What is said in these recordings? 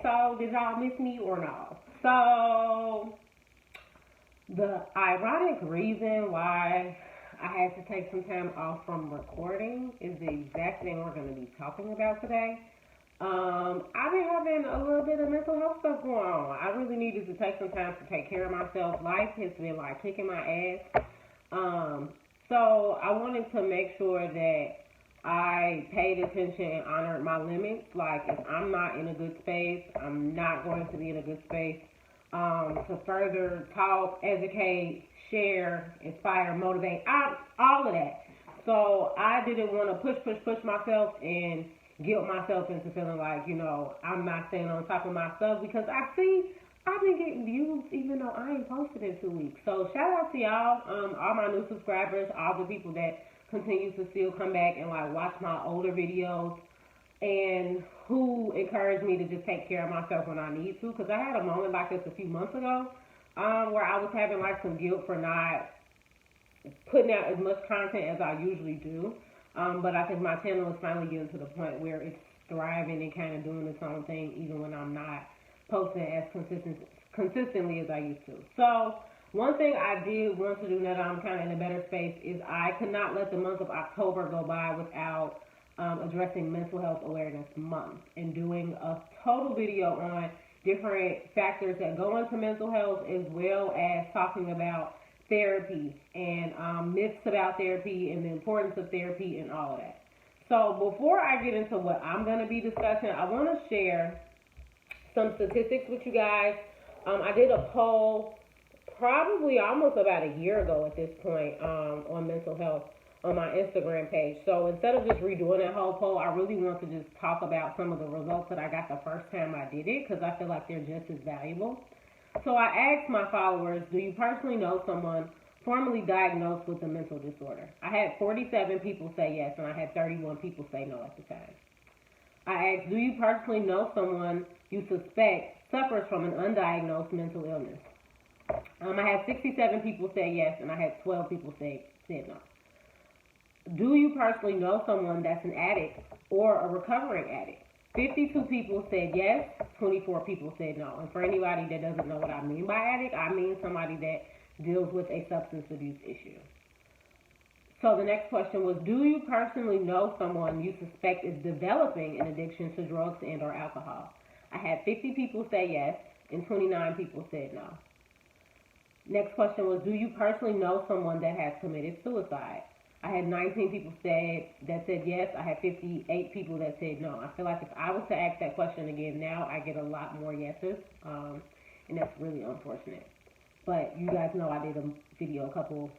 episode. Did y'all miss me or no? So, the ironic reason why I had to take some time off from recording is the exact thing we're going to be talking about today. I've been having a little bit of mental health stuff going on. I really needed to take some time to take care of myself. Life has been like kicking my ass. So I wanted to make sure that I paid attention and honored my limits. Like, if I'm not in a good space, I'm not going to be in a good space to further talk, educate, share, inspire, motivate, all of that. So I didn't want to push myself and guilt myself into feeling like, I'm not staying on top of my stuff, because I've been getting views even though I ain't posted in 2 weeks. So shout out to y'all, all my new subscribers, all the people that continue to still come back and like watch my older videos, and who encouraged me to just take care of myself when I need to. Because I had a moment like this a few months ago where I was having like some guilt for not putting out as much content as I usually do. But I think my channel is finally getting to the point where it's thriving and kind of doing its own thing, even when I'm not posting as consistently as I used to. So one thing I did want to do now that I'm kind of in a better space is I could not let the month of October go by without addressing Mental Health Awareness Month and doing a total video on different factors that go into mental health, as well as talking about therapy and myths about therapy and the importance of therapy and all of that. So before I get into what I'm going to be discussing, I want to share some statistics with you guys. I did a poll probably almost about a year ago at this point on mental health on my Instagram page. So instead of just redoing that whole poll, I really want to just talk about some of the results that I got the first time I did it, because I feel like they're just as valuable. So I asked my followers, do you personally know someone formerly diagnosed with a mental disorder? I had 47 people say yes, and I had 31 people say no at the time. I asked, do you personally know someone you suspect suffers from an undiagnosed mental illness? I had 67 people say yes, and I had 12 people said no. Do you personally know someone that's an addict or a recovering addict? 52 people said yes, 24 people said no. And for anybody that doesn't know what I mean by addict, I mean somebody that deals with a substance abuse issue. So the next question was, do you personally know someone you suspect is developing an addiction to drugs and or alcohol? I had 50 people say yes, and 29 people said no. Next question was, do you personally know someone that has committed suicide? I had 19 people that said yes. I had 58 people that said no. I feel like if I was to ask that question again now, I get a lot more yeses, and that's really unfortunate. But you guys know I did a video a couple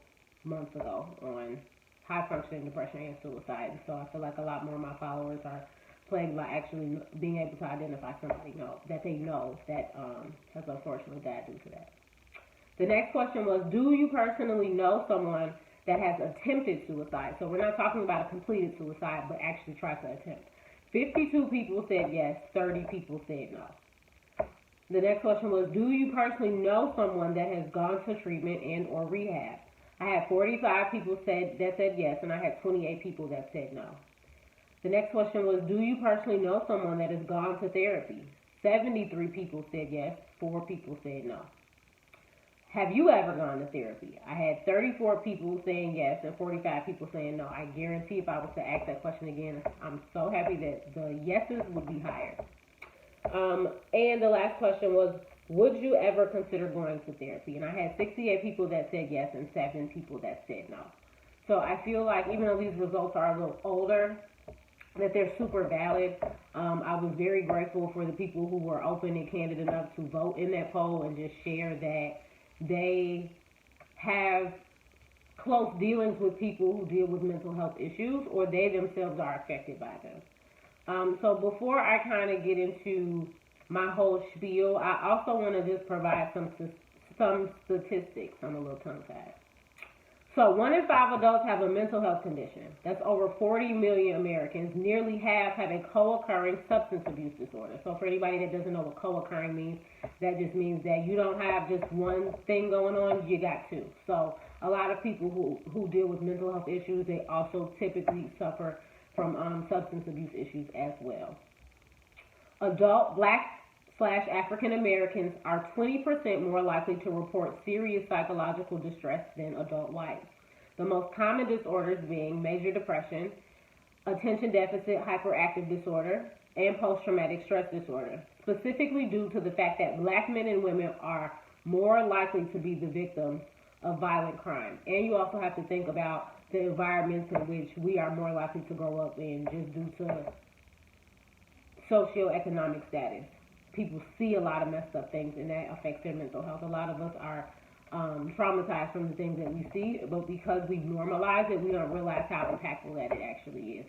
months ago on high-functioning depression and suicide, so I feel like a lot more of my followers are plagued by actually being able to identify somebody that they know that has unfortunately died due to that. The next question was, do you personally know someone that has attempted suicide? So we're not talking about a completed suicide, but actually tried to attempt. 52 people said yes, 30 people said no. The next question was, do you personally know someone that has gone to treatment and or rehab? I had 45 people that said yes, and I had 28 people that said no. The next question was, do you personally know someone that has gone to therapy? 73 people said yes, 4 people said no. Have you ever gone to therapy? I had 34 people saying yes and 45 people saying no. I guarantee if I was to ask that question again, I'm so happy that the yeses would be higher. And the last question was, would you ever consider going to therapy? And I had 68 people that said yes and 7 people that said no. So I feel like even though these results are a little older, that they're super valid. I was very grateful for the people who were open and candid enough to vote in that poll and just share that they have close dealings with people who deal with mental health issues, or they themselves are affected by them. So before I kind of get into my whole spiel, I also want to just provide some statistics. I'm a little tongue-tied. So 1 in 5 adults have a mental health condition. That's over 40 million Americans. Nearly half have a co-occurring substance abuse disorder. So for anybody that doesn't know what co-occurring means, that just means that you don't have just one thing going on, you got two. So a lot of people who deal with mental health issues, they also typically suffer from substance abuse issues as well. Black African Americans are 20% more likely to report serious psychological distress than adult whites. The most common disorders being major depression, attention deficit hyperactive disorder, and post-traumatic stress disorder, specifically due to the fact that black men and women are more likely to be the victims of violent crime. And you also have to think about the environments in which we are more likely to grow up in just due to socioeconomic status. People see a lot of messed up things, and that affects their mental health. A lot of us are traumatized from the things that we see, but because we normalize it, we don't realize how impactful that it actually is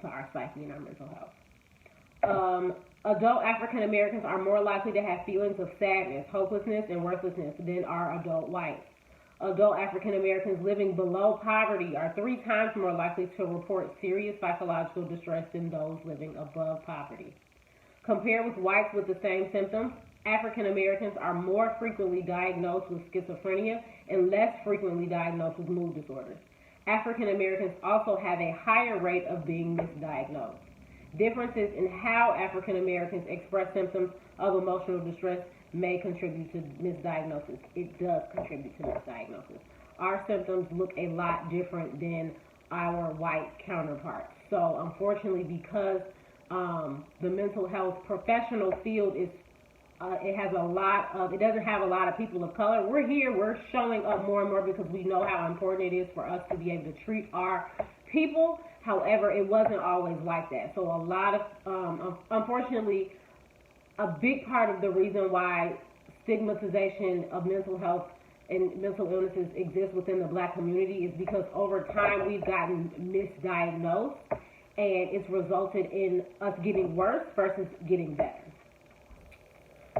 to our psyche and our mental health. Adult African Americans are more likely to have feelings of sadness, hopelessness, and worthlessness than are adult whites. Adult African Americans living below poverty are 3 times more likely to report serious psychological distress than those living above poverty. Compared with whites with the same symptoms, African Americans are more frequently diagnosed with schizophrenia and less frequently diagnosed with mood disorders. African Americans also have a higher rate of being misdiagnosed. Differences in how African Americans express symptoms of emotional distress may contribute to misdiagnosis. It does contribute to misdiagnosis. Our symptoms look a lot different than our white counterparts. So unfortunately, because the mental health professional field is it doesn't have a lot of people of color. We're showing up more and more because we know how important it is for us to be able to treat our people. However, it wasn't always like that. So a lot of, unfortunately, a big part of the reason why stigmatization of mental health and mental illnesses exists within the black community is because over time we've gotten misdiagnosed, and it's resulted in us getting worse versus getting better.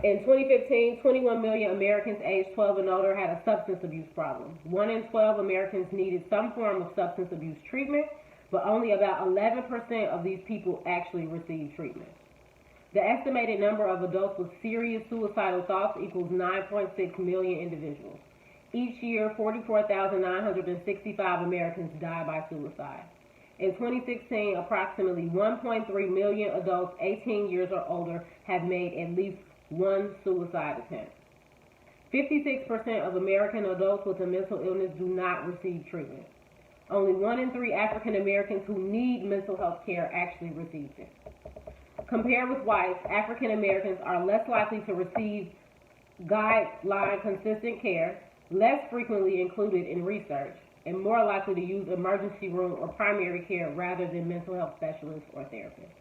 In 2015, 21 million Americans aged 12 and older had a substance abuse problem. 1 in 12 Americans needed some form of substance abuse treatment, but only about 11% of these people actually received treatment. The estimated number of adults with serious suicidal thoughts equals 9.6 million individuals. Each year, 44,965 Americans die by suicide. In 2016, approximately 1.3 million adults 18 years or older have made at least one suicide attempt. 56% of American adults with a mental illness do not receive treatment. Only 1 in 3 African Americans who need mental health care actually receive it. Compared with whites, African Americans are less likely to receive guideline consistent care, less frequently included in research, and more likely to use emergency room or primary care rather than mental health specialists or therapists.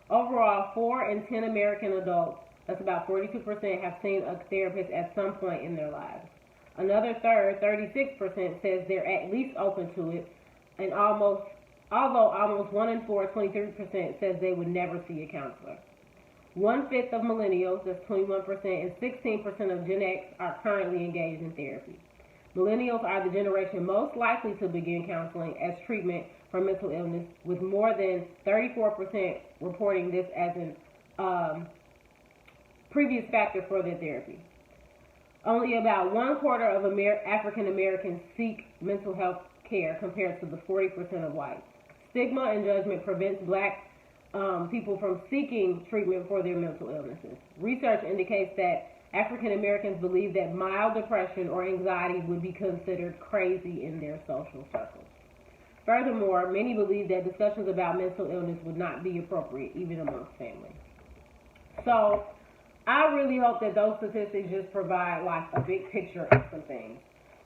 Overall, 4 in 10 American adults, that's about 42%, have seen a therapist at some point in their lives. Another third, 36%, says they're at least open to it, and although almost 1 in 4, 23%, says they would never see a counselor. 1/5 of millennials, that's 21%, and 16% of Gen X are currently engaged in therapy. Millennials are the generation most likely to begin counseling as treatment for mental illness, with more than 34% reporting this as an previous factor for their therapy. Only about 1/4 of African Americans seek mental health care compared to the 40% of whites. Stigma and judgment prevents black people from seeking treatment for their mental illnesses. Research indicates that African Americans believe that mild depression or anxiety would be considered crazy in their social circles. Furthermore, many believe that discussions about mental illness would not be appropriate, even amongst families. So, I really hope that those statistics just provide like a big picture of some things.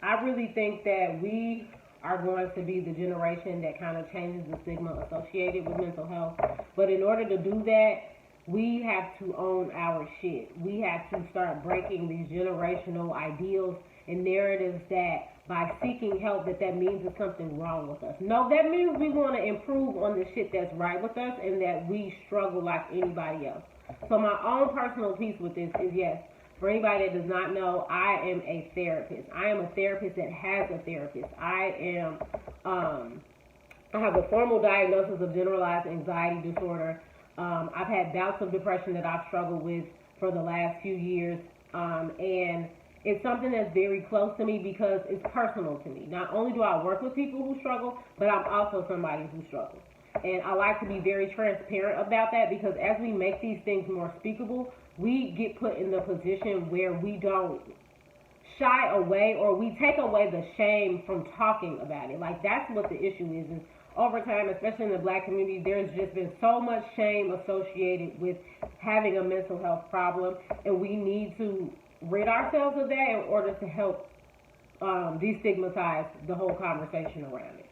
I really think that we are going to be the generation that kind of changes the stigma associated with mental health. But in order to do that, we have to own our shit. We have to start breaking these generational ideals and narratives that by seeking help that means there's something wrong with us. No, that means we want to improve on the shit that's right with us and that we struggle like anybody else. So my own personal piece with this is, yes, for anybody that does not know, I am a therapist. I am a therapist that has a therapist. I have a formal diagnosis of generalized anxiety disorder. I've had bouts of depression that I've struggled with for the last few years, and it's something that's very close to me because it's personal to me. Not only do I work with people who struggle, but I'm also somebody who struggles. And I like to be very transparent about that, because as we make these things more speakable, we get put in the position where we don't shy away, or we take away the shame from talking about it. Like, that's what the issue is over time, especially in the Black community, there's just been so much shame associated with having a mental health problem, and we need to rid ourselves of that in order to help destigmatize the whole conversation around it.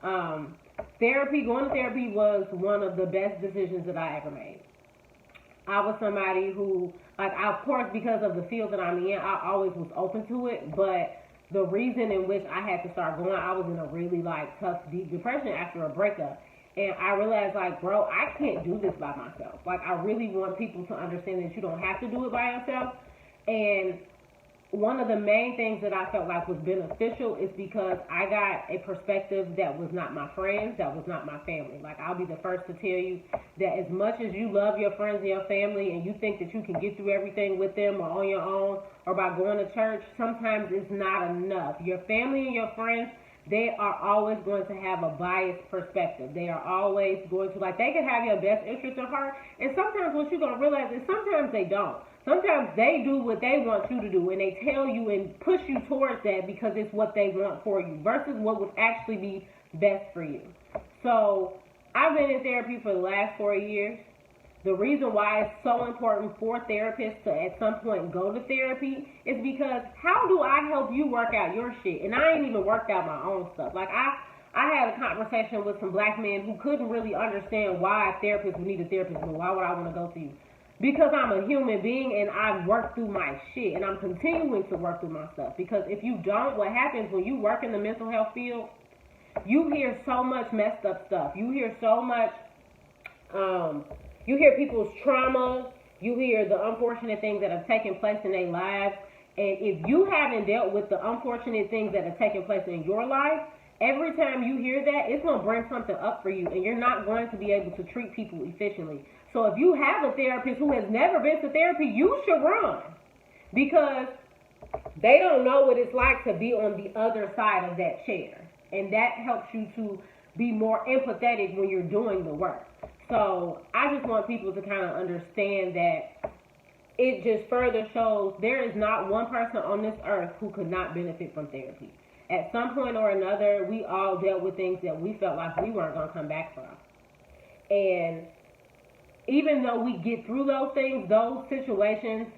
Going to therapy was one of the best decisions that I ever made. I was somebody who, of course, because of the field that I'm in, I always was open to it, but the reason in which I had to start going, I was in a really, tough, deep depression after a breakup. And I realized, bro, I can't do this by myself. I really want people to understand that you don't have to do it by yourself. And one of the main things that I felt like was beneficial is because I got a perspective that was not my friends, that was not my family. I'll be the first to tell you that as much as you love your friends and your family and you think that you can get through everything with them or on your own or by going to church, sometimes it's not enough. Your family and your friends, they are always going to have a biased perspective. They are always going to, they can have your best interest at heart, and sometimes what you're going to realize is sometimes they don't. Sometimes they do what they want you to do, and they tell you and push you towards that because it's what they want for you versus what would actually be best for you. So I've been in therapy for the last 4 years. The reason why it's so important for therapists to at some point go to therapy is because how do I help you work out your shit? And I ain't even worked out my own stuff. I had a conversation with some Black men who couldn't really understand why therapists would need a therapist, but why would I want to go to you? Because I'm a human being and I've worked through my shit and I'm continuing to work through my stuff. Because if you don't, what happens when you work in the mental health field, you hear so much messed up stuff. You hear so much, you hear people's trauma. You hear the unfortunate things that have taken place in their lives. And if you haven't dealt with the unfortunate things that have taken place in your life, every time you hear that, it's going to bring something up for you and you're not going to be able to treat people efficiently. So if you have a therapist who has never been to therapy, you should run, because they don't know what it's like to be on the other side of that chair. And that helps you to be more empathetic when you're doing the work. So I just want people to kind of understand that it just further shows there is not one person on this earth who could not benefit from therapy. At some point or another, we all dealt with things that we felt like we weren't going to come back from. And even though we get through those things, those situations,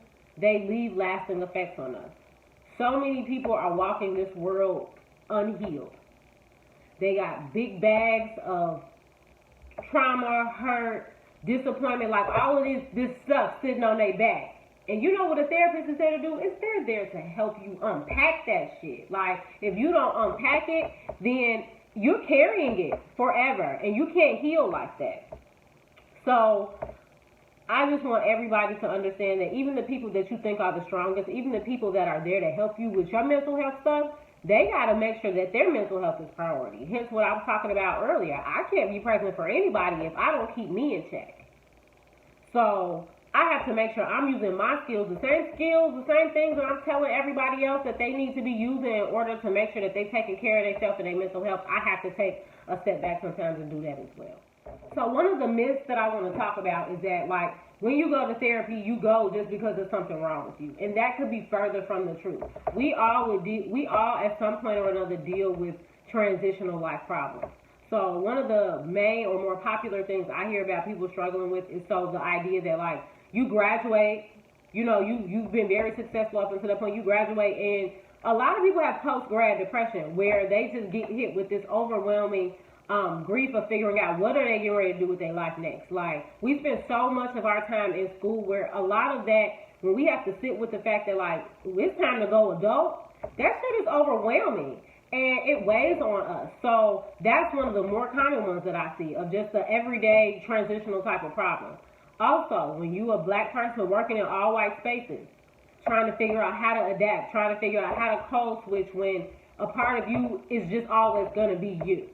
they leave lasting effects on us. So many people are walking this world unhealed. They got big bags of trauma, hurt, disappointment, all of this stuff sitting on their back. And you know what a therapist is there to do? They're there to help you unpack that shit. If you don't unpack it, then you're carrying it forever, and you can't heal like that. So I just want everybody to understand that even the people that you think are the strongest, even the people that are there to help you with your mental health stuff, they got to make sure that their mental health is priority. Hence what I was talking about earlier. I can't be present for anybody if I don't keep me in check. So I have to make sure I'm using my skills, the same things that I'm telling everybody else that they need to be using in order to make sure that they're taking care of themselves and their mental health. I have to take a step back sometimes and do that as well. So one of the myths that I want to talk about is that, when you go to therapy, you go just because there's something wrong with you. And that could be further from the truth. We all at some point or another deal with transitional life problems. So one of the main or more popular things I hear about people struggling with is the idea that, you graduate, you've been very successful up until that point, you graduate, and a lot of people have post-grad depression where they just get hit with this overwhelming grief of figuring out what are they getting ready to do with their life next. We spend so much of our time in school where a lot of that, when we have to sit with the fact that, it's time to go adult, that shit is overwhelming. And it weighs on us. So that's one of the more common ones that I see of just the everyday transitional type of problem. Also, when you a Black person working in all white spaces, trying to figure out how to adapt, trying to figure out how to code switch when a part of you is just always going to be you.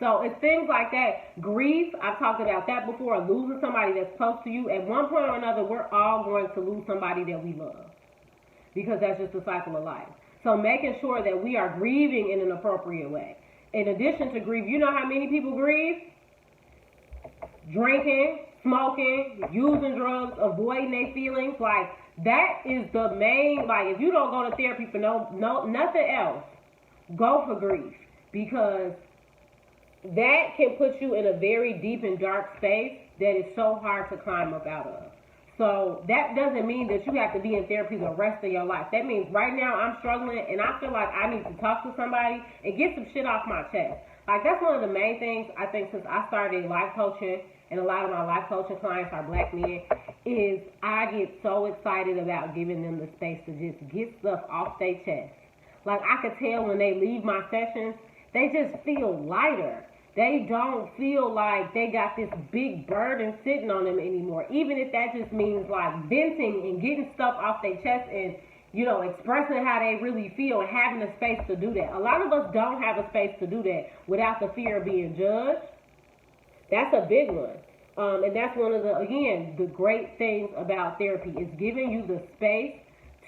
So it's things like that. Grief, I've talked about that before, losing somebody that's close to you. At one point or another, we're all going to lose somebody that we love, because that's just the cycle of life. So making sure that we are grieving in an appropriate way. In addition to grief, you know how many people grieve? drinking, smoking, using drugs, avoiding their feelings. Like, that is the main, like, if you don't go to therapy for nothing else, go for grief, because that can put you in a very deep and dark space that is so hard to climb up out of. So that doesn't mean that you have to be in therapy the rest of your life. That means right now I'm struggling and I feel like I need to talk to somebody and get some shit off my chest. Like, that's one of the main things I think since I started life coaching, and a lot of my life coaching clients are black men, is I get so excited about giving them the space to just get stuff off their chest. Like, I could tell when they leave my sessions, they just feel lighter. They don't feel like they got this big burden sitting on them anymore. Even if that just means like venting and getting stuff off their chest and, you know, expressing how they really feel and having a space to do that. A lot of us don't have a space to do that without the fear of being judged. That's a big one. And that's one of the, again, the great things about therapy is giving you the space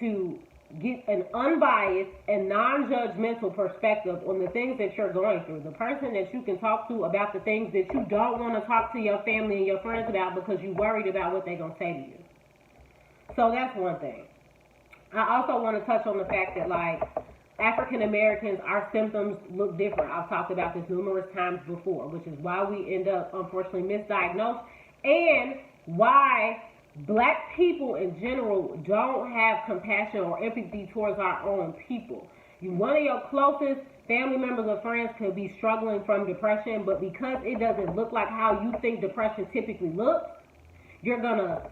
to get an unbiased and non-judgmental perspective on the things that you're going through. The person that you can talk to about the things that you don't want to talk to your family and your friends about because you're worried about what they're going to say to you. So that's one thing. I also want to touch on the fact that, like, African Americans, our symptoms look different. I've talked about this numerous times before, which is why we end up, unfortunately, misdiagnosed, and why black people in general don't have compassion or empathy towards our own people. One of your closest family members or friends could be struggling from depression, but because it doesn't look like how you think depression typically looks, you're going to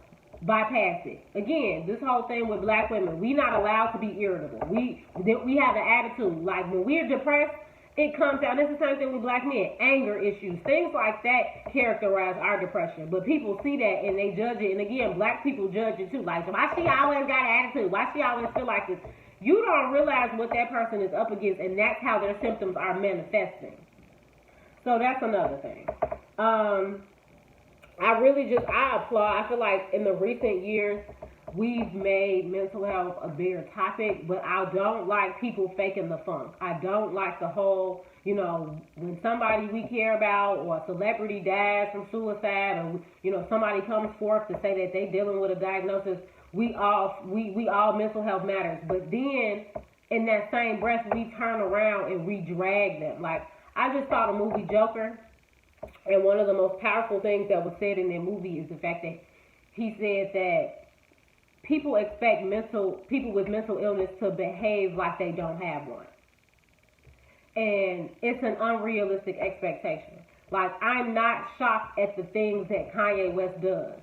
bypass it. Again, this whole thing with black women, we not allowed to be irritable. We have an attitude. Like, when we're depressed, it comes out. It's the same thing with black men. Anger issues, things like that characterize our depression. But people see that and they judge it. And again, black people judge it too. Like, why she always got an attitude? Why she always feel like this? You don't realize what that person is up against, and that's how their symptoms are manifesting. So that's another thing. I applaud. I feel like in the recent years, we've made mental health a bigger topic, but I don't like people faking the funk. I don't like the whole, you know, when somebody we care about or a celebrity dies from suicide, or, you know, somebody comes forth to say that they're dealing with a diagnosis, we all mental health matters. But then in that same breath, we turn around and we drag them. Like, I just saw the movie Joker, and one of the most powerful things that was said in that movie is the fact that he said that people expect people with mental illness to behave like they don't have one. And it's an unrealistic expectation. Like, I'm not shocked at the things that Kanye West does.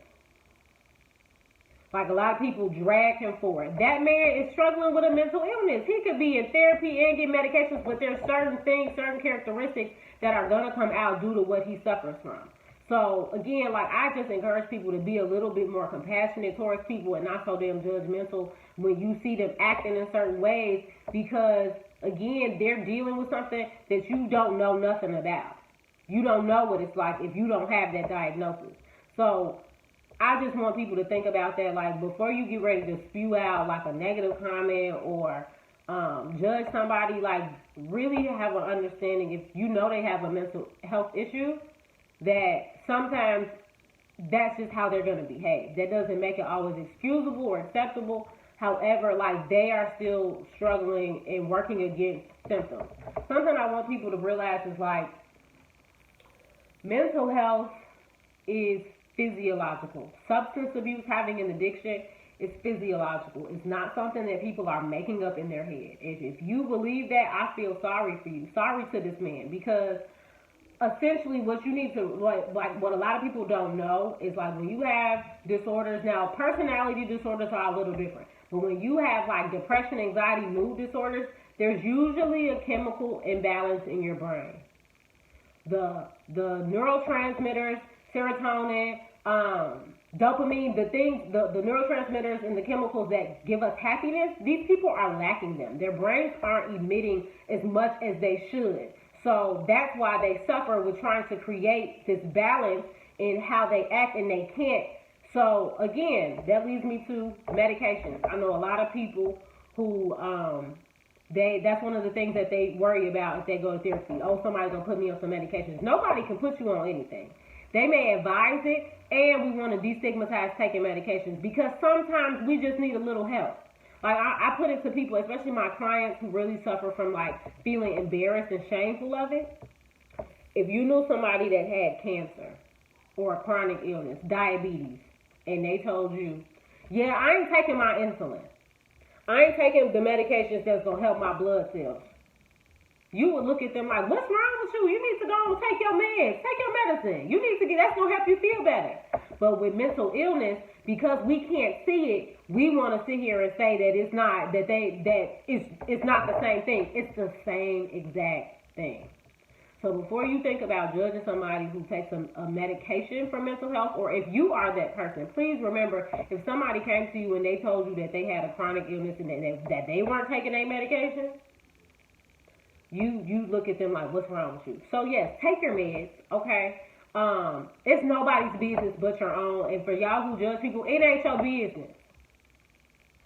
Like, a lot of people drag him for it. That man is struggling with a mental illness. He could be in therapy and get medications, but there's certain things, certain characteristics that are going to come out due to what he suffers from. So, again, like, I just encourage people to be a little bit more compassionate towards people and not so damn judgmental when you see them acting in certain ways, because, again, they're dealing with something that you don't know nothing about. You don't know what it's like if you don't have that diagnosis. So I just want people to think about that, like, before you get ready to spew out, like, a negative comment or judge somebody, like, really have an understanding, if you know they have a mental health issue, that sometimes that's just how they're going to behave. That doesn't make it always excusable or acceptable. However, like, they are still struggling and working against symptoms. Something I want people to realize is, like, mental health is physiological. Substance abuse, having an addiction, is physiological. It's not something that people are making up in their head. If you believe that, I feel sorry for you. Sorry to this man, because essentially what you need to, like what a lot of people don't know is, like, when you have disorders, now personality disorders are a little different, but when you have, like, depression, anxiety, mood disorders, there's usually a chemical imbalance in your brain. The neurotransmitters, serotonin, dopamine, the neurotransmitters and the chemicals that give us happiness, these people are lacking them. Their brains aren't emitting as much as they should. So that's why they suffer with trying to create this balance in how they act, and they can't. So again, that leads me to medications. I know a lot of people who that's one of the things that they worry about if they go to therapy. Oh, somebody's gonna put me on some medications. Nobody can put you on anything. They may advise it, and we want to destigmatize taking medications because sometimes we just need a little help. Like I put it to people, especially my clients who really suffer from like feeling embarrassed and shameful of it. If you knew somebody that had cancer or a chronic illness, diabetes, and they told you, yeah, I ain't taking my insulin. I ain't taking the medications that's going to help my blood cells. You would look at them like, what's wrong with you? You need to go and take your meds. Take your medicine. You need to that's going to help you feel better. But with mental illness, because we can't see it, we want to sit here and say that it's not, it's not the same thing. It's the same exact thing. So before you think about judging somebody who takes a medication for mental health, or if you are that person, please remember, if somebody came to you and they told you that they had a chronic illness and that they weren't taking their medication, you look at them like, what's wrong with you? So yes, take your meds, okay? It's nobody's business but your own. And for y'all who judge people, it ain't your business.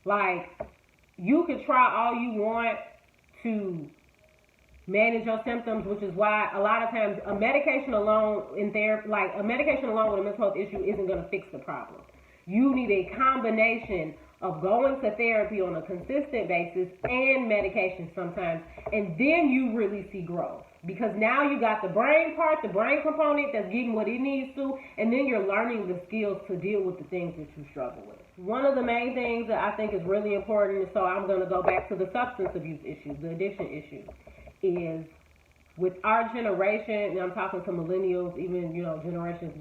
Like, you could try all you want to manage your symptoms, which is why a lot of times a medication alone with a mental health issue isn't going to fix the problem. You need a combination of going to therapy on a consistent basis and medication sometimes, and then you really see growth. Because now you got the brain part, the brain component that's getting what it needs to, and then you're learning the skills to deal with the things that you struggle with. One of the main things that I think is really important, so I'm going to go back to the substance abuse issue, the addiction issue, is with our generation, and I'm talking to millennials, even, generations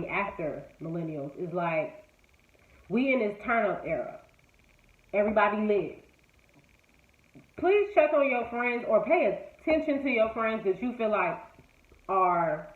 after millennials, is like, we in this turn-up era. Everybody lit. Please check on your friends or pay attention to your friends that you feel like are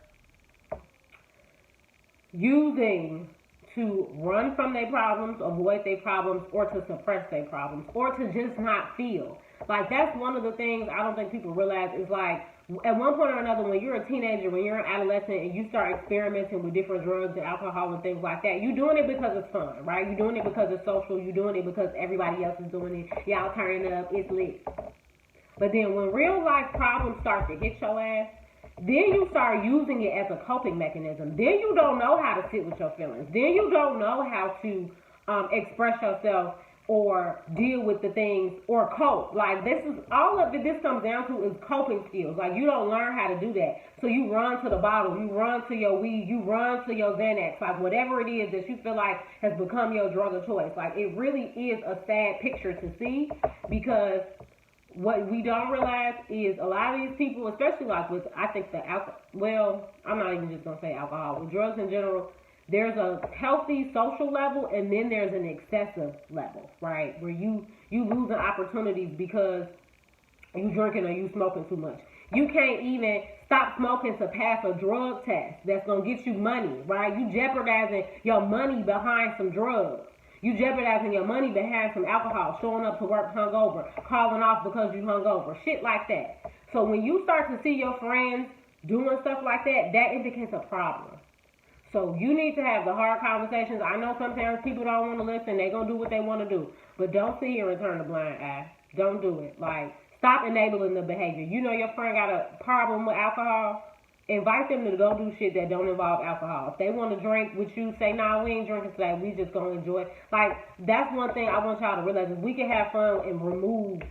using to run from their problems, avoid their problems, or to suppress their problems, or to just not feel. Like, that's one of the things I don't think people realize is like, at one point or another, when you're a teenager, when you're an adolescent, and you start experimenting with different drugs and alcohol and things like that, you're doing it because it's fun, right? You're doing it because it's social. You're doing it because everybody else is doing it. Y'all turning up. It's lit. But then when real life problems start to hit your ass, then you start using it as a coping mechanism. Then you don't know how to sit with your feelings. Then you don't know how to express yourself or deal with the things or cope. Like, this comes down to is coping skills. Like, you don't learn how to do that. So you run to the bottle, you run to your weed, you run to your Xanax, like whatever it is that you feel like has become your drug of choice. Like, it really is a sad picture to see, because what we don't realize is a lot of these people, especially like with, I think I'm not even just going to say alcohol, with drugs in general, there's a healthy social level, and then there's an excessive level, right? Where you losing opportunities because you drinking or you smoking too much. You can't even stop smoking to pass a drug test that's going to get you money, right? You jeopardizing your money behind some drugs. You jeopardizing your money behind some alcohol, showing up to work hungover, calling off because you hungover, shit like that. So when you start to see your friends doing stuff like that, that indicates a problem. So you need to have the hard conversations. I know sometimes people don't want to listen. They're going to do what they want to do. But don't sit here and turn a blind eye. Don't do it. Like, stop enabling the behavior. You know your friend got a problem with alcohol, invite them to go do shit that don't involve alcohol. If they want to drink with you, say, nah, we ain't drinking today. We just going to enjoy it. Like, that's one thing I want y'all to realize is we can have fun and remove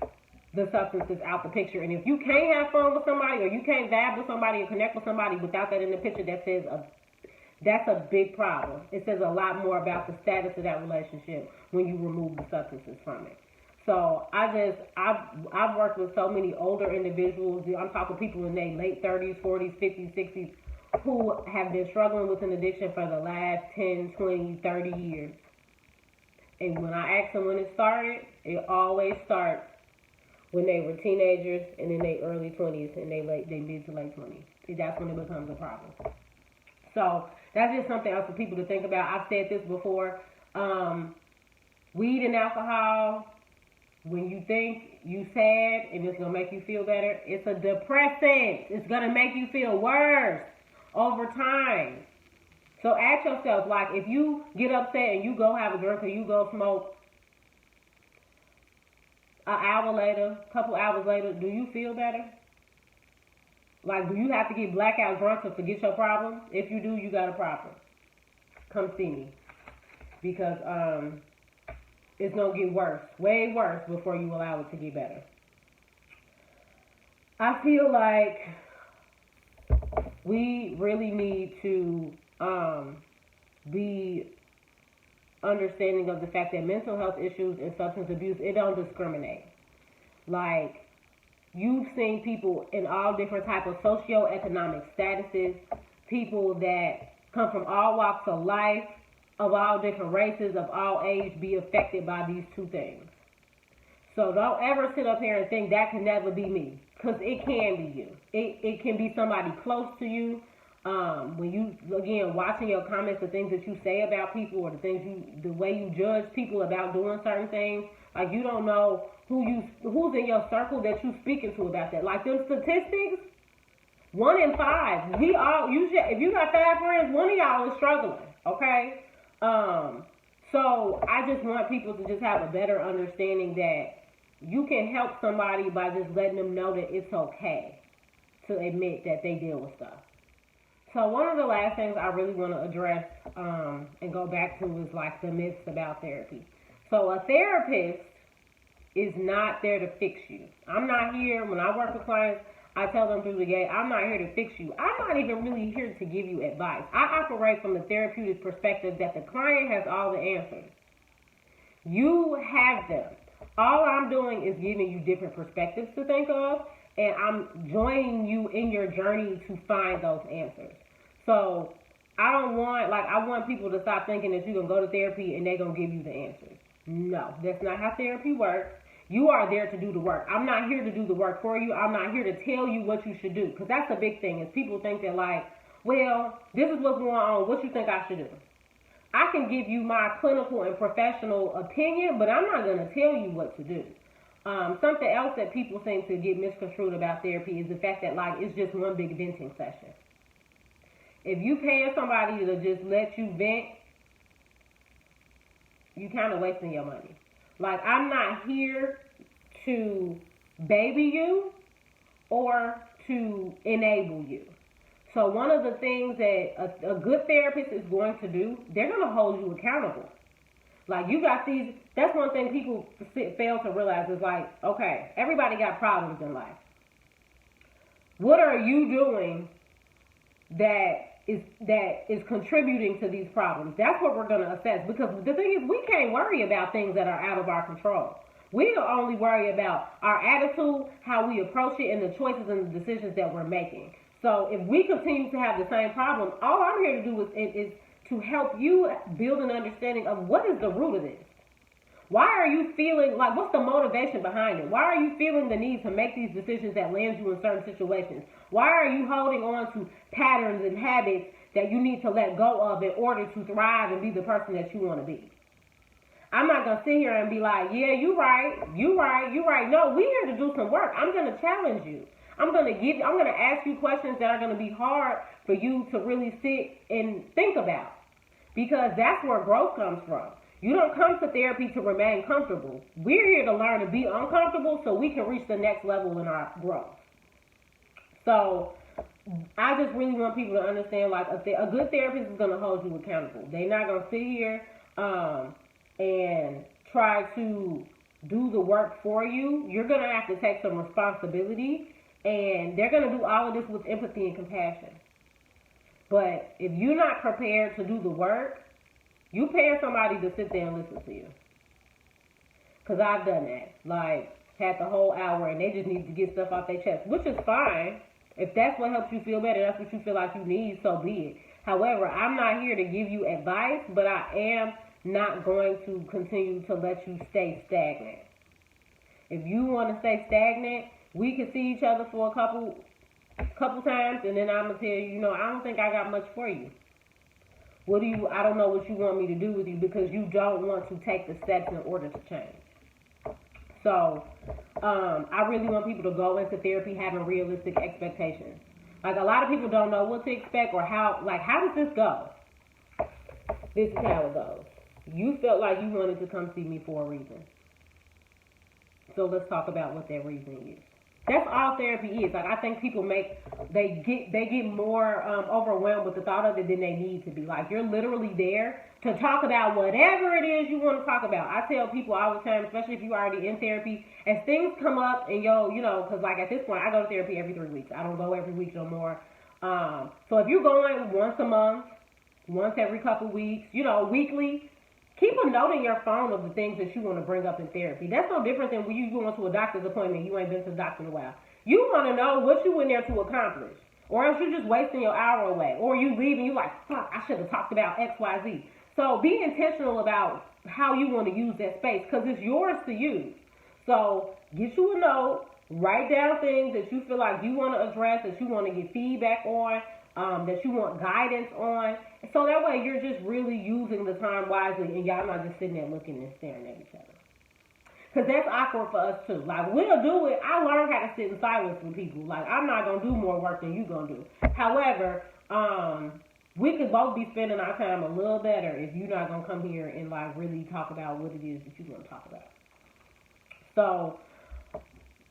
the substances out the picture. And if you can't have fun with somebody, or you can't vibe with somebody or connect with somebody without that in the picture, that's a big problem. It says a lot more about the status of that relationship when you remove the substances from it. So I've worked with so many older individuals. I'm talking people in their late 30s, 40s, 50s, 60s, who have been struggling with an addiction for the last 10, 20, 30 years. And when I ask them when it started, it always starts when they were teenagers and in their early 20s and they mid to late 20s. That's when it becomes a problem. So that's just something else for people to think about. I've said this before. Weed and alcohol, when you think you sad and it's going to make you feel better, it's a depressant. It's going to make you feel worse over time. So ask yourself, like, if you get upset and you go have a drink or you go smoke, a couple hours later, do you feel better? Like, do you have to get blackout drunk to forget your problem? If you do, you got a problem. Come see me. Because it's going to get worse, way worse, before you allow it to get better. I feel like we really need to be understanding of the fact that mental health issues and substance abuse, it don't discriminate. Like, you've seen people in all different types of socioeconomic statuses, people that come from all walks of life, of all different races, of all age, be affected by these two things. So don't ever sit up here and think that can never be me, because it can be you. It can be somebody close to you. When you, again, watching your comments, the things that you say about people, or the way you judge people about doing certain things, like, you don't know who's in your circle that you speaking to about that. Like, them statistics, 1 in 5. If you got 5 friends, one of y'all is struggling. Okay. So I just want people to just have a better understanding that you can help somebody by just letting them know that it's okay to admit that they deal with stuff. So one of the last things I really want to address and go back to is like the myths about therapy. So a therapist is not there to fix you. I'm not here, when I work with clients, I tell them through the gate, I'm not here to fix you. I'm not even really here to give you advice. I operate from the therapeutic perspective that the client has all the answers. You have them. All I'm doing is giving you different perspectives to think of, and I'm joining you in your journey to find those answers. So I want people to stop thinking that you're going to go to therapy and they're going to give you the answers. No, that's not how therapy works. You are there to do the work. I'm not here to do the work for you. I'm not here to tell you what you should do. Because that's a big thing, is people think that, like, well, this is what's going on. What you think I should do? I can give you my clinical and professional opinion, but I'm not going to tell you what to do. Something else that people seem to get misconstrued about therapy is the fact that, like, it's just one big venting session. If you paying somebody to just let you vent, you kind of wasting your money. Like, I'm not here to baby you or to enable you. So one of the things that a good therapist is going to do, they're going to hold you accountable. Like, you got these, that's one thing people fail to realize is, like, okay, everybody got problems in life. What are you doing that is contributing to these problems? That's what we're going to assess, because the thing is, we can't worry about things that are out of our control. We'll only worry about our attitude, how we approach it, and the choices and the decisions that we're making. So if we continue to have the same problem, all I'm here to do is to help you build an understanding of what is the root of this. Why are you feeling, like, what's the motivation behind it? Why are you feeling the need to make these decisions that land you in certain situations? Why are you holding on to patterns and habits that you need to let go of in order to thrive and be the person that you want to be? I'm not going to sit here and be like, yeah, you right. No, we're here to do some work. I'm going to challenge you. I'm going to ask you questions that are going to be hard for you to really sit and think about, because that's where growth comes from. You don't come to therapy to remain comfortable. We're here to learn to be uncomfortable so we can reach the next level in our growth. So I just really want people to understand, like, a good therapist is going to hold you accountable. They're not going to sit here and try to do the work for you. You're going to have to take some responsibility, and they're going to do all of this with empathy and compassion. But if you're not prepared to do the work, you paying somebody to sit there and listen to you. Because I've done that. Like, had the whole hour and they just need to get stuff off their chest, which is fine. If that's what helps you feel better, that's what you feel like you need, so be it. However, I'm not here to give you advice, but I am not going to continue to let you stay stagnant. If you want to stay stagnant, we can see each other for a couple times, and then I'm going to tell you, I don't think I got much for you. I don't know what you want me to do with you, because you don't want to take the steps in order to change. So, I really want people to go into therapy having realistic expectations. Like, a lot of people don't know what to expect or how does this go? This is how it goes. You felt like you wanted to come see me for a reason. So let's talk about what that reason is. That's all therapy is. Like, I think people they get more overwhelmed with the thought of it than they need to be. Like, you're literally there to talk about whatever it is you want to talk about. I tell people all the time, especially if you're already in therapy, as things come up and because like at this point I go to therapy every 3 weeks. I don't go every week no more. So if you're going once a month, once every couple weeks, weekly, keep a note in your phone of the things that you want to bring up in therapy. That's no different than when you go to a doctor's appointment. You ain't been to the doctor in a while. You want to know what you went there to accomplish. Or else you're just wasting your hour away. Or you leave and you're like, fuck, I should have talked about X, Y, Z. So be intentional about how you want to use that space because it's yours to use. So get you a note. Write down things that you feel like you want to address, that you want to get feedback on, that you want guidance on. So that way you're just really using the time wisely and y'all not just sitting there looking and staring at each other. Because that's awkward for us too. Like, we'll do it. I learned how to sit in silence with people. Like, I'm not going to do more work than you going to do. However, we could both be spending our time a little better if you're not going to come here and like really talk about what it is that you want to talk about. So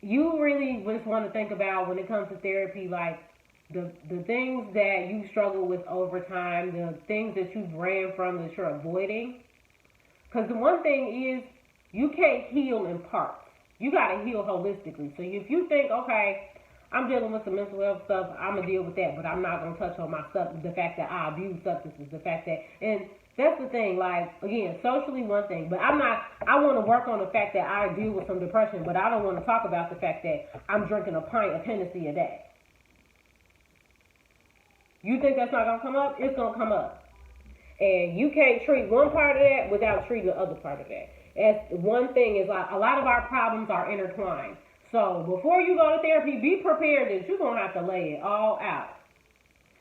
you really just want to think about when it comes to therapy, like, the things that you struggle with over time, the things that you've ran from that you're avoiding. Because the one thing is, you can't heal in parts. You got to heal holistically. So if you think, okay, I'm dealing with some mental health stuff, I'm going to deal with that, but I'm not going to touch on the fact that I abuse substances, the fact that, and that's the thing, like, again, socially one thing, but I want to work on the fact that I deal with some depression, but I don't want to talk about the fact that I'm drinking a pint of Hennessy a day. You think that's not going to come up? It's going to come up. And you can't treat one part of that without treating the other part of that. As one thing is, like, a lot of our problems are intertwined. So before you go to therapy, be prepared that you're going to have to lay it all out.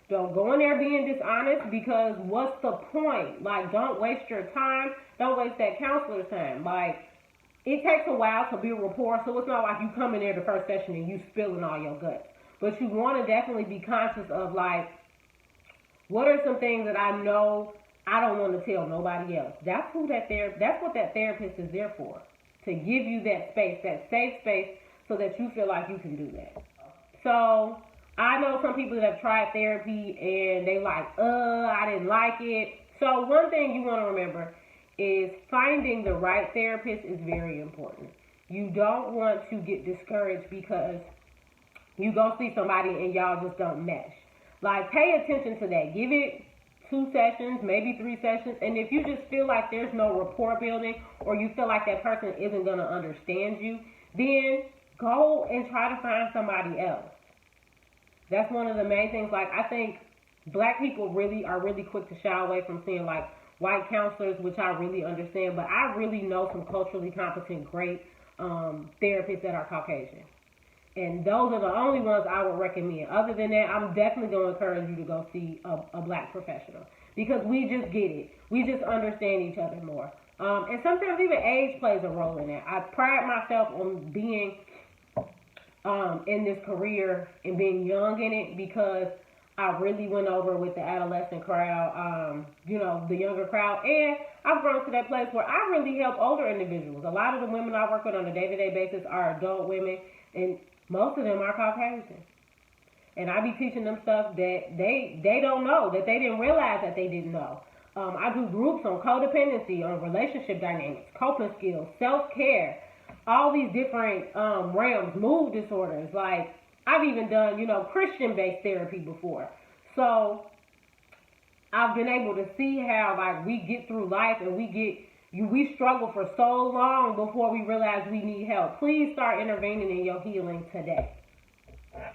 Don't go in there being dishonest, because what's the point? Like, don't waste your time. Don't waste that counselor's time. Like, it takes a while to build rapport, so it's not like you come in there the first session and you spilling all your guts. But you want to definitely be conscious of, like, what are some things that I know I don't want to tell nobody else? That's what that therapist is there for. To give you that space, that safe space, so that you feel like you can do that. So I know some people that have tried therapy and they like, I didn't like it. So one thing you want to remember is finding the right therapist is very important. You don't want to get discouraged because you go see somebody and y'all just don't mesh. Like, pay attention to that. Give it 2 sessions, maybe 3 sessions. And if you just feel like there's no rapport building, or you feel like that person isn't going to understand you, then go and try to find somebody else. That's one of the main things. Like, I think black people are really quick to shy away from seeing, like, white counselors, which I really understand. But I really know some culturally competent, great therapists that are Caucasian. And those are the only ones I would recommend. Other than that, I'm definitely going to encourage you to go see a black professional. Because we just get it. We just understand each other more. And sometimes even age plays a role in that. I pride myself on being in this career and being young in it, because I really went over with the adolescent crowd, the younger crowd. And I've grown to that place where I really help older individuals. A lot of the women I work with on a day-to-day basis are adult women, and most of them are Caucasian. And I be teaching them stuff that they don't know, that they didn't realize that they didn't know. I do groups on codependency, on relationship dynamics, coping skills, self-care, all these different realms, mood disorders. Like, I've even done, Christian-based therapy before. So I've been able to see how, like, we get through life and we struggle for so long before we realize we need help. Please start intervening in your healing today.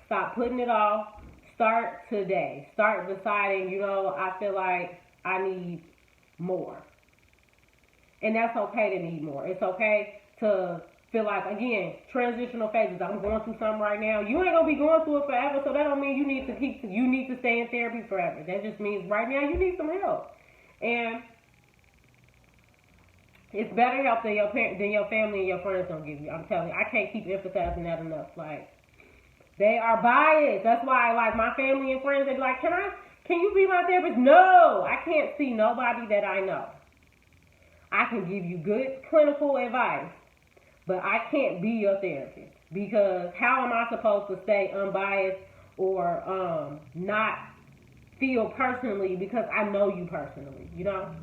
Stop putting it off. Start today. Start deciding, I feel like I need more. And that's okay to need more. It's okay to feel like, again, transitional phases. I'm going through something right now. You ain't going to be going through it forever, so that don't mean you need to stay in therapy forever. That just means right now you need some help. And it's better help than your family and your friends don't give you. I'm telling you, I can't keep emphasizing that enough. Like, they are biased. That's why, like, my family and friends, they be like, can you be my therapist? No, I can't see nobody that I know. I can give you good clinical advice, but I can't be your therapist. Because how am I supposed to stay unbiased or not feel personally because I know you personally, you know?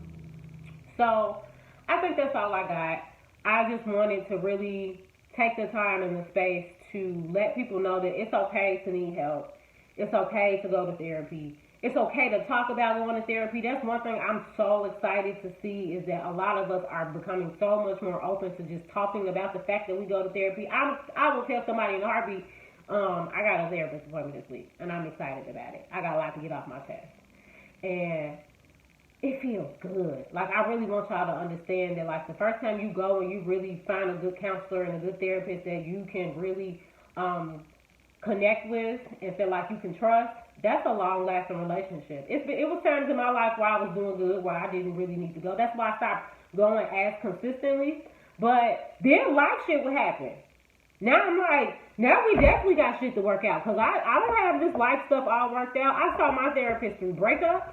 So I think that's all I got. I just wanted to really take the time and the space to let people know that it's okay to need help. It's okay to go to therapy. It's okay to talk about going to therapy. That's one thing I'm so excited to see is that a lot of us are becoming so much more open to just talking about the fact that we go to therapy. I will tell somebody in a heartbeat, I got a therapist appointment this week, and I'm excited about it. I got a lot to get off my chest. And it feels good. Like, I really want y'all to understand that, like, the first time you go and you really find a good counselor and a good therapist that you can really connect with and feel like you can trust, that's a long-lasting relationship. It was times in my life where I was doing good, where I didn't really need to go. That's why I stopped going as consistently. But then life shit would happen. Now I'm like, now we definitely got shit to work out, because I don't have this life stuff all worked out. I saw my therapist through breakups,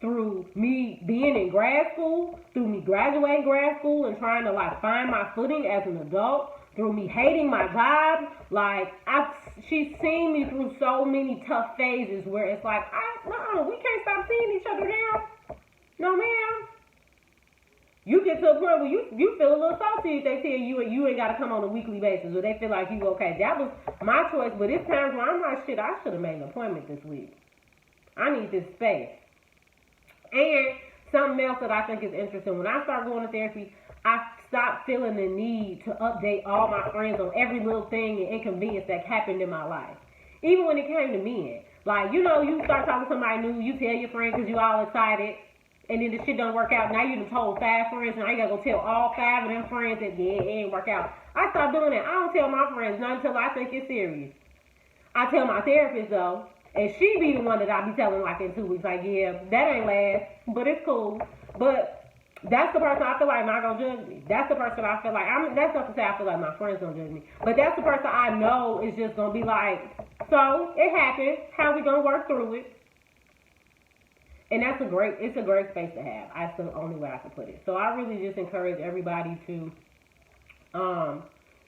through me being in grad school, through me graduating grad school and trying to like find my footing as an adult, through me hating my job. Like, she's seen me through so many tough phases where it's like, no, we can't stop seeing each other now. No, ma'am. You get to a point where you feel a little salty if they tell you you ain't got to come on a weekly basis, or they feel like you okay. That was my choice, but it's times where I'm like, shit, I should have made an appointment this week. I need this space. And something else that I think is interesting, when I started going to therapy, I stopped feeling the need to update all my friends on every little thing and inconvenience that happened in my life. Even when it came to men. Like, you know, you start talking to somebody new, you tell your friend because you all excited, and then the shit don't work out. Now you done told 5 friends, and I gotta go tell all 5 of them friends that it ain't work out. I stopped doing that. I don't tell my friends not until I think it's serious. I tell my therapist, though, and she be the one that I be telling like in 2 weeks, like, yeah, that ain't last, but it's cool. But that's the person I feel like not gonna judge me. That's the person I feel like, that's not to say I feel like my friends don't judge me, but that's the person I know is just gonna be like, so, it happened, how we gonna work through it? And it's a great space to have. That's the only way I can put it. So I really just encourage everybody to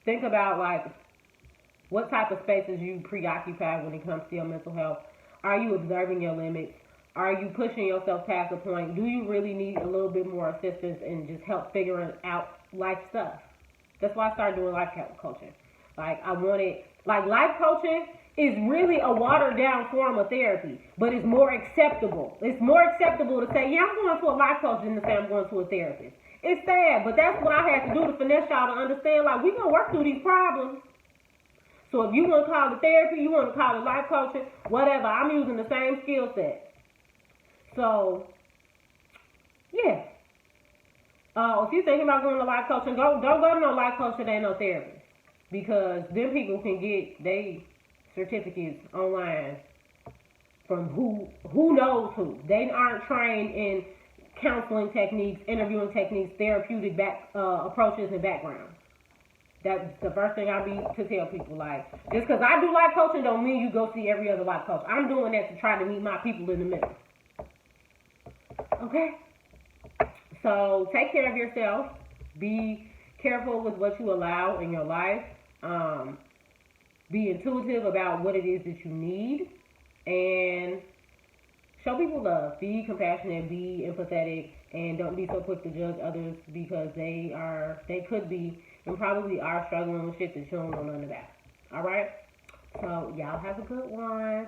think about, like, what type of spaces you preoccupy when it comes to your mental health. Are you observing your limits? Are you pushing yourself past a point? Do you really need a little bit more assistance and just help figuring out life stuff? That's why I started doing life coaching. Like, life coaching is really a watered down form of therapy, but it's more acceptable. It's more acceptable to say, yeah, I'm going to a life coach than to say I'm going to a therapist. It's sad, but that's what I had to do to finesse y'all to understand, like, we're going to work through these problems. So if you want to call it therapy, you want to call it life coaching, whatever, I'm using the same skill set. So, yeah. If you're thinking about going to life coaching, don't go to no life coach that ain't no therapist. Because them people can get they certificates online from who knows who. They aren't trained in counseling techniques, interviewing techniques, therapeutic approaches and backgrounds. That's the first thing I be to tell people. Like, just because I do life coaching don't mean you go see every other life coach. I'm doing that to try to meet my people in the middle. Okay? So take care of yourself. Be careful with what you allow in your life. Be intuitive about what it is that you need. And show people love. Be compassionate. Be empathetic. And don't be so quick to judge others because they could be and probably are struggling with shit that you don't know nothing about. Alright? So y'all have a good one.